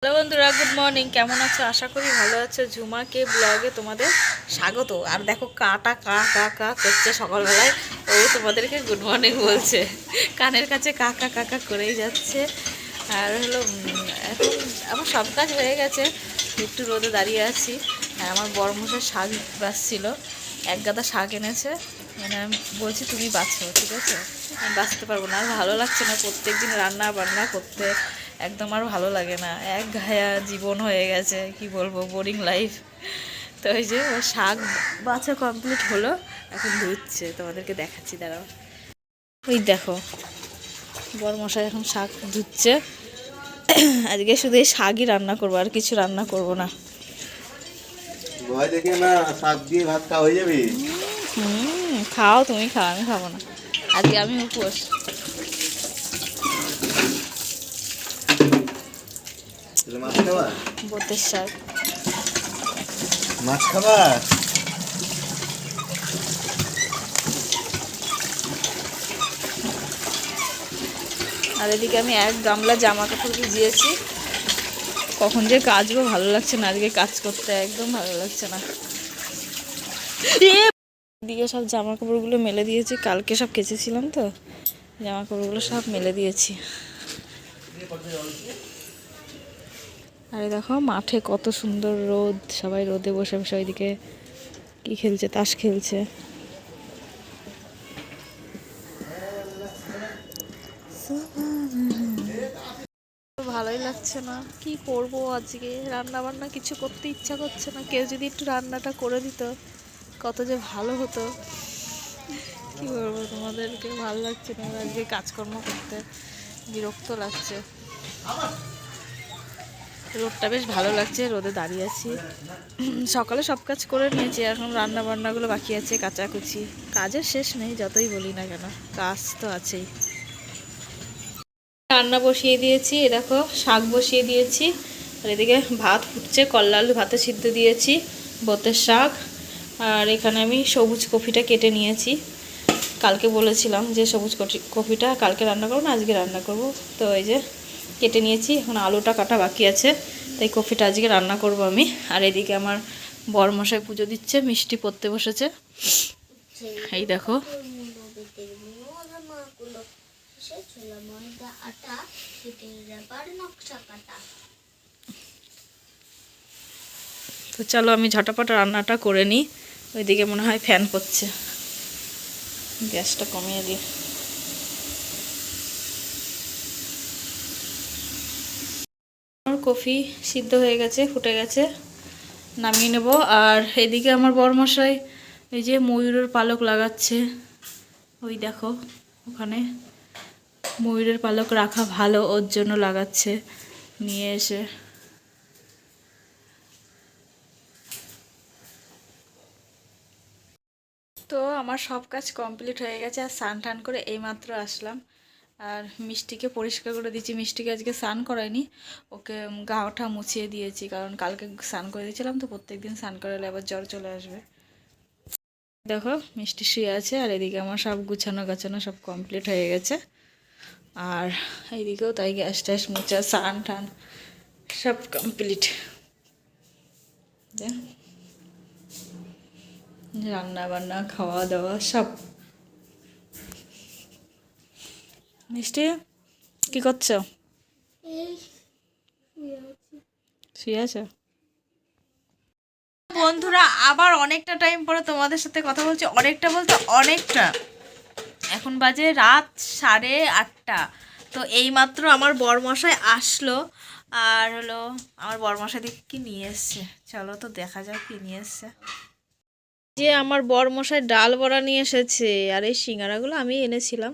Hello বন্ধুরা, good morning. কেমন আছো? আশা করি ভালো আছো। ঝুমাকে ব্লগে তোমাদের স্বাগত। আর দেখো কাটা কা কা কা করছে সকালবেলায়। ও তোমাদেরকে গুড মর্নিং বলছে, কানের কাছে কাকা কাকা করেই যাচ্ছে। আর হলো এখন আমার সব কাজ হয়ে গেছে, একটু রোদে দাঁড়িয়ে আছি। আর আমার বড়মশাই শাক বাছছিল, এক গাদা শাক এনেছে। মানে আমি বলছি তুমি বাছো, ঠিক আছে? আমি বাছতে পারবো না, আর ভালো লাগছে না প্রত্যেক দিন রান্না বান্না করতে। একদম আর ভালো লাগে না, এক ঘায়া জীবন হয়ে গেছে, কি বলবো, বোরিং লাইফ। তো ওই যে ও শাক বাছা কমপ্লিট হলো, এখন ধুচ্ছে, তোমাদেরকে দেখাচ্ছি, দাঁড়াও। ওই দেখো বড়মশাই এখন শাক ধুচ্ছে। আজকে শুধু এই শাকই রান্না করবো, আর কিছু রান্না করব না। ভয় দেখে না, শাক দিয়ে ভাত খাওয়া হয়ে যাবে। খাও, তুমি খাও, আমি খাবো না। আজকে আমি উপোস। মাছ খাবা? বোতের শাক। মাছ খাবা? আর এদিকে আমি এক গামলা জামা কাপড় ভিজিয়েছি, কখন যে কাচবো ভালো লাগছে না, আজকে কাজ করতে একদম ভালো লাগছে না। দিকে সব জামা কাপড়গুলো মেলে দিয়েছি, কালকে সব কেচেছিলাম তো, জামা কাপড়গুলো সব মেলে দিয়েছি। আরে দেখো মাঠে কত সুন্দর রোদ, সবাই রোদে বসে বসে ওইদিকে কি খেলছে, তাস খেলছে। ভালোই লাগছে না, কি করব আজকে, রান্না বান্না কিছু করতে ইচ্ছা করছে না। কেউ যদি একটু রান্নাটা করে দিত কত যে ভালো হতো। কি করবো, তোমাদেরকে ভালো লাগছে না আজকে কাজকর্ম করতে, বিরক্ত লাগছে। রোদটা বেশ ভালো লাগছে, রোদে দাঁড়িয়ে আছি। সকালে সব কাজ করে নিয়েছি, এখন রান্না বান্নাগুলো বাকি আছে, কাচাকুচি। কাজের শেষ নেই, যতই বলি না কেন, কাজ তো আছেই। রান্না বসিয়ে দিয়েছি, এ দেখো শাক বসিয়ে দিয়েছি, আর এদিকে ভাত ফুটছে, করলা আলু ভাতে সিদ্ধ দিয়েছি, বোতের শাক। আর এখানে আমি সবুজ কফিটা কেটে নিয়েছি, কালকে বলেছিলাম যে সবুজ কফিটা কালকে রান্না করবো না, আজকে রান্না করব। তো এই যে কেটে নিয়েছি, এখন আলুটা কাটা বাকি আছে, তাই কফিটা আজকে রান্না করব আমি। আর এদিকে আমার বরমশাই পুজো দিচ্ছে, মিষ্টি পড়তে বসেছে, এই দেখো। তো চলো আমি ঝটাপট রান্নাটা করে নিই। ওইদিকে মনে হয় ফ্যান করছে, গ্যাসটা কমিয়ে দিই। আমার কফি সিদ্ধ হয়ে গেছে, ফুটে গেছে, নামিয়ে নেব। আর এদিকে আমার বরমশাই এই যে ময়ূরের পালক লাগাচ্ছে, ওই দেখো ওখানে ময়ূরের পালক রাখা ভালো, ওর জন্য লাগাচ্ছে নিয়ে এসে। তো আমার সব কাজ কমপ্লিট হয়ে গেছে, আর স্নান টান করে এইমাত্র আসলাম। আর মিষ্টিকে পরিষ্কার করে দিয়েছি, মিষ্টিকে আজকে স্নান করাইনি, ওকে গাটা মুছিয়ে দিয়েছি, কারণ কালকে স্নান করে দিয়েছিলাম তো, প্রত্যেক দিন স্নান করালে আবার জ্বর চলে আসবে। দেখো মিষ্টি শুয়ে আছে, আর এদিকে আমার সব গুছানো গাছানো সব কমপ্লিট হয়ে গেছে। আর এইদিকেও তাই, গ্যাস ট্যাস মোছা স্নান টান সব কমপ্লিট। রান্না বান্না খাওয়া দাওয়া সব। মিষ্টি কি করছো? শুয়ে আছো? বন্ধুরা আবার অনেকটা টাইম পরে তোমাদের সাথে কথা বলছি, অনেকটা বলতে অনেকটা, এখন বাজে রাত 8:30। তো এইমাত্র আমার বরমশাই আসলো, আর হলো আমার বরমশাই দেখে কি নিয়ে এসছে, চলো তো দেখা যাক কি নিয়ে এসছে। যে আমার বরমশাই ডাল বড়া নিয়ে এসেছে, আর এই সিঙ্গারাগুলো আমি এনেছিলাম,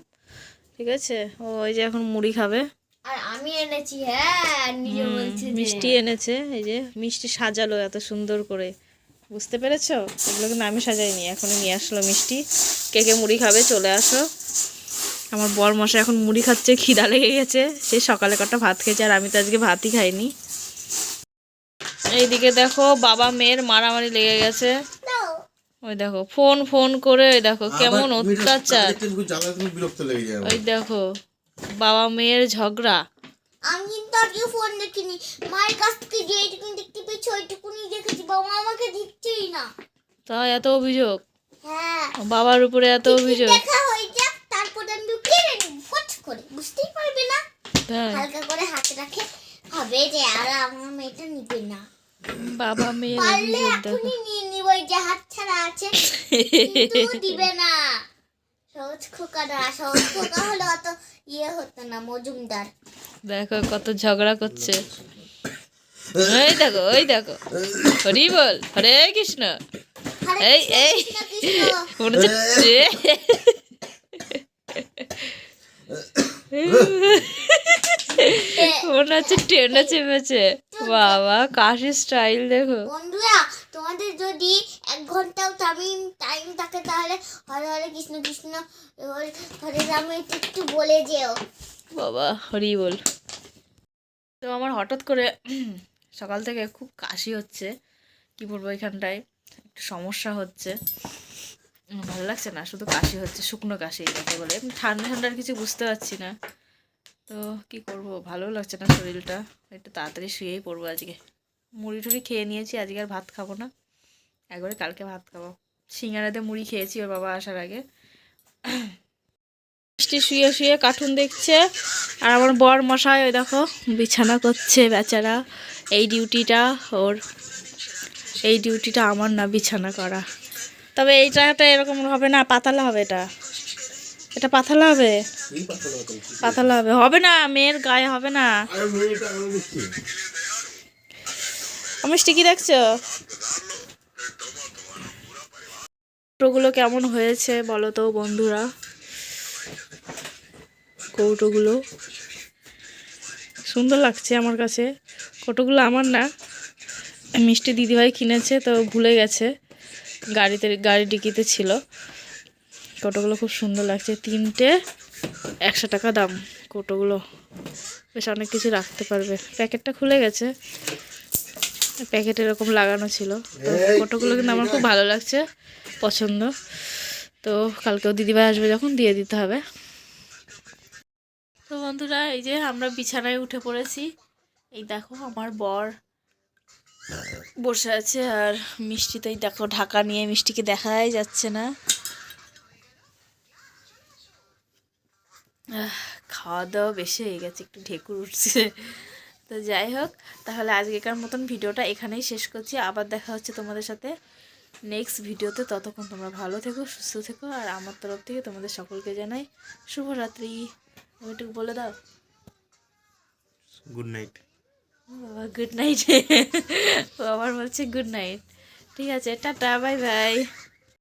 ঠিক আছে। ওই যে এখন মুড়ি খাবে। আর আমি এনেছি, হ্যাঁ, নিজে বলছে যে মিষ্টি এনেছে, এই যে মিষ্টি সাজালো এত সুন্দর করে, বুঝতে পেরেছো? এগুলো কিন্তু আমি সাজাইনি, এখনই নিয়ে আসলো মিষ্টি। কে কে মুড়ি খাবে চলে আসো। আমার বরমশাই এখন মুড়ি খাচ্ছে, খিদা লেগে গেছে, সে সকালে কটা ভাত খেয়েছে, আর আমি তো আজকে ভাতই খাইনি। এইদিকে দেখো বাবা মেয়ের মারামারি লেগে গেছে, ওই দেখো ফোন ফোন করে, ওই দেখো কেমন অত্যাচার, ওই দেখো বাবা মেয়ের ঝগড়া। আমি কিন্তু আজকে ফোন দেখিনি, মায়ের কাছ থেকে যেটুকুনি দেখতে পেয়েছি ওইটুকুনি দেখেছি, বাবা আমাকে দিচ্ছেই না। তাই এত অভিযোগ, হ্যাঁ, বাবার উপরে এত টিকিট অভিযোগ। দেখা হয়ে যাক, তারপরে আমি ঢুকিয়ে নেব ফট করে, বুঝতেই পারবে না। তাই হালকা করে হাতে রাখে হবে যে আর আমার মেয়েটা নিবে না। বাবা মেয়ের পারলে অভিযোগ দেখো। এখনই নিয়ে নিব, এই যে হাত ছাড়া আছে, কিন্তু দিবে না। সহজ খোকা না, সহজ খোকা হলে অত ইয়ে হতো না, মজুমদার। দেখো কত ঝগড়া করছে। এই দেখো, ওই দেখো, হরি বল, হরে কৃষ্ণ। হরে এই কৃষ্ণ, এই কৃষ্ণ কৃষ্ণ। মনে হচ্ছে মনে হচ্ছে ট্রেনে চেপেছে। বাবা কাশির স্টাইল দেখো। বন্ধুরা, তোমাদের যদি 1 ঘন্টাও টাইম থাকে তাহলে হরে হরে কৃষ্ণ কৃষ্ণ হরে হরে রাম একটু বলে যেও। বাবা হরি বল। তো আমার হঠাৎ করে সকাল থেকে খুব কাশি হচ্ছে, কি বলবো, এখানটায় একটু সমস্যা হচ্ছে, ভালো লাগছে না, শুধু কাশি হচ্ছে, শুকনো কাশি যাকে বলে। এমনি ঠান্ডা ঠান্ডার কিছু বুঝতে পারছি না, তো কি করব, ভালো লাগছে না শরীরটা। একটু তাড়াতাড়ি শুয়েই পড়বো আজকে। মুড়ি টুড়ি খেয়ে নিয়েছি, আজকে আর ভাত খাবো না, একবারে কালকে ভাত খাবো। সিঙ্গারাতে মুড়ি খেয়েছি ওর বাবা আসার আগে। মিষ্টি শুয়ে শুয়ে কার্টুন দেখছে, আর আমার বর মশাই ওই দেখো বিছানা করছে বেচারা। এই ডিউটিটা ওর, এই ডিউটিটা আমার না, বিছানা করা। তবে এইটাটা এরকম হবে না, পাতালা হবে, এটা পাতালা হবে, পাতালা হবে, হবে না, মেয়ের গায়ে হবে না। মিষ্টি কি দেখছো? কৌটোগুলো কেমন হয়েছে বলো তো বন্ধুরা, কৌটোগুলো সুন্দর লাগছে আমার কাছে। কৌটোগুলো আমার না, মিষ্টি দিদিভাই কিনেছে, তো ভুলে গেছে, গাড়ি ডিকিতে ছিল। কৌটোগুলো খুব সুন্দর লাগছে, 3টে 100 টাকা দাম কৌটোগুলো, বেশ অনেক কিছু রাখতে পারবে। প্যাকেটটা খুলে গেছে, প্যাকেট এরকম লাগানো ছিল। তো কৌটোগুলো কিন্তু আমার খুব ভালো লাগছে, পছন্দ। তো কালকেও দিদিভাই আসবে যখন দিয়ে দিতে হবে। তো বন্ধুরা, এই যে আমরা বিছানায় উঠে পড়েছি। এই দেখো আমার বর বসে আছে, আর মিষ্টিতেই দেখো ঢাকা নিয়ে, মিষ্টিকে দেখাই যাচ্ছে না। খাওয়া দাওয়া বেশি হয়ে গেছে, একটু ঢেকুর উঠছে। তো যাই হোক, তাহলে আজকেকার মতন ভিডিওটা এখানেই শেষ করছি। আবার দেখা হচ্ছে তোমাদের সাথে নেক্সট ভিডিওতে। ততক্ষণ তোমরা ভালো থেকো, সুস্থ থেকো, আর আমার তরফ থেকে তোমাদের সকলকে জানাই শুভরাত্রি। তুমি একটু বলে দাও। Good night. বাবা গুড নাইট, ও আবার বলছে গুড নাইট। ঠিক আছে, টাটা, বাই বাই।